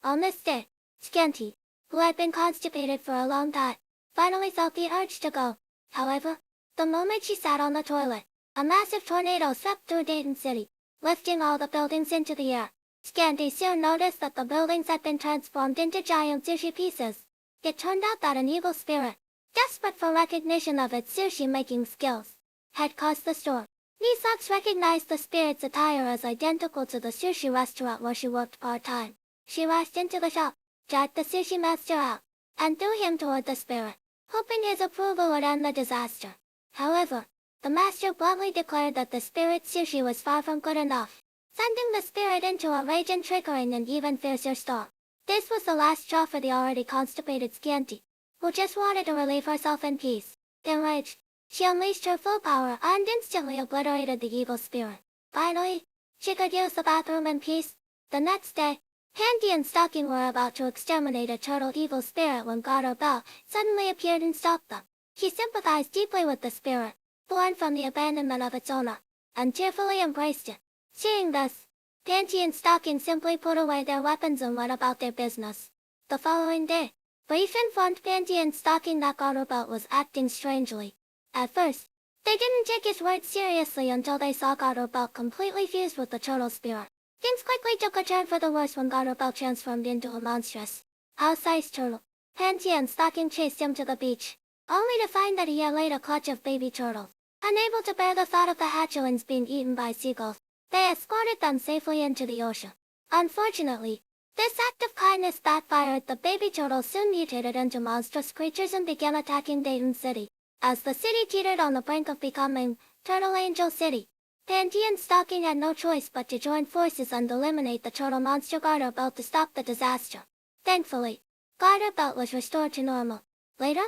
On this day, Scanty, who had been constipated for a long time, finally felt the urge to go. However, the moment she sat on the toilet, a massive tornado swept through Dayton City, lifting all the buildings into the air. Scanty soon noticed that the buildings had been transformed into giant sushi pieces. It turned out that an evil spirit, desperate for recognition of its sushi-making skills, had caused the storm. Nisaks recognized the spirit's attire as identical to the sushi restaurant where she worked part-time. She rushed into the shop, dragged the sushi master out, and threw him toward the spirit, hoping his approval would end the disaster. However, the master bluntly declared that the spirit's sushi was far from good enough, sending the spirit into a rage and triggering an even fiercer storm. This was the last straw for the already constipated Scanty, who just wanted to relieve herself in peace. Enraged, she unleashed her full power and instantly obliterated the evil spirit. Finally, she could use the bathroom in peace. The next day, Panty and Stocking were about to exterminate a turtle evil spirit when Garterbelt suddenly appeared and stopped them. He sympathized deeply with the spirit, born from the abandonment of its owner, and tearfully embraced it. Seeing this, Panty and Stocking simply put away their weapons and went about their business. The following day, Brief informed Panty and Stocking that Garterbelt was acting strangely. At first, they didn't take his words seriously until they saw Garterbelt completely fused with the turtle spirit. Things quickly took a turn for the worse when Garterbelt transformed into a monstrous, house-sized turtle. Panty and Stocking chased him to the beach, only to find that he had laid a clutch of baby turtles. Unable to bear the thought of the hatchlings being eaten by seagulls, they escorted them safely into the ocean. Unfortunately, this act of kindness backfired. The baby turtles soon mutated into monstrous creatures and began attacking Dayton City. As the city teetered on the brink of becoming Turtle Angel City, Panty and Stocking had no choice but to join forces and eliminate the turtle monster Garterbelt to stop the disaster. Thankfully, Garterbelt was restored to normal. Later,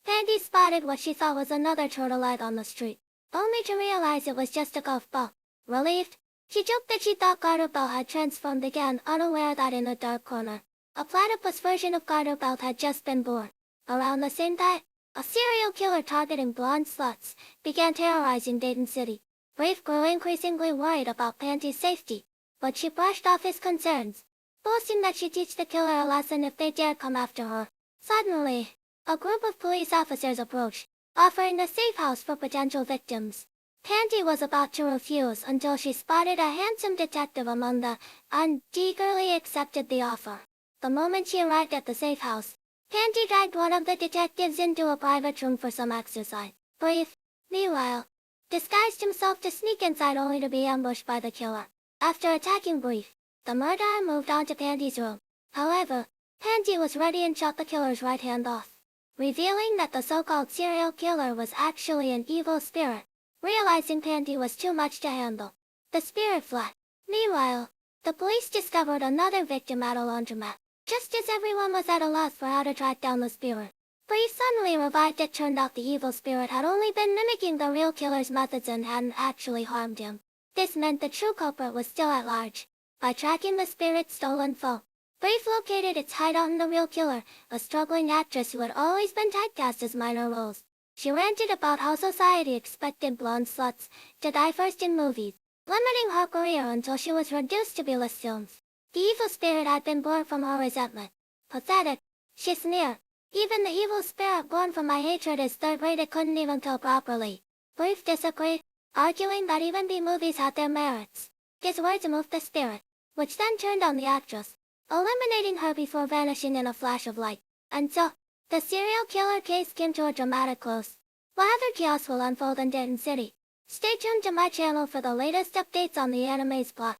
Panty spotted what she thought was another turtle egg on the street, only to realize it was just a golf ball. Relieved, she joked that she thought Garterbelt had transformed again, unaware that in a dark corner, a platypus version of Garterbelt had just been born. Around the same time, a serial killer targeting blonde sluts began terrorizing Dayton City. Brief grew increasingly worried about Panty's safety, but she brushed off his concerns, boasting that she'd teach the killer a lesson if they dared come after her. Suddenly, a group of police officers approached, offering a safe house for potential victims. Panty was about to refuse until she spotted a handsome detective among them and eagerly accepted the offer. The moment she arrived at the safe house, Panty dragged one of the detectives into a private room for some exercise. Brief, meanwhile, disguised himself to sneak inside only to be ambushed by the killer. After attacking Brief, the murderer moved on to Panty's room. However, Panty was ready and shot the killer's right hand off, revealing that the so-called serial killer was actually an evil spirit. Realizing Panty was too much to handle, the spirit fled. Meanwhile, the police discovered another victim at a laundromat. Just as everyone was at a loss for how to track down the spirit, Brief suddenly revived. It turned out the evil spirit had only been mimicking the real killer's methods and hadn't actually harmed him. This meant the true culprit was still at large. By tracking the spirit's stolen foe, Brief located its hideout in the real killer, a struggling actress who had always been typecast as minor roles. She ranted about how society expected blonde sluts to die first in movies, limiting her career until she was reduced to B-list films. The evil spirit had been born from her resentment. Pathetic, she sneered. Even the evil spirit born from my hatred is third-rate. It couldn't even kill properly. Brief disagreed, arguing that even B-movies had their merits. His words moved the spirit, which then turned on the actress, eliminating her before vanishing in a flash of light. And so, the serial killer case came to a dramatic close. What other chaos will unfold in Dayton City? Stay tuned to my channel for the latest updates on the anime's plot.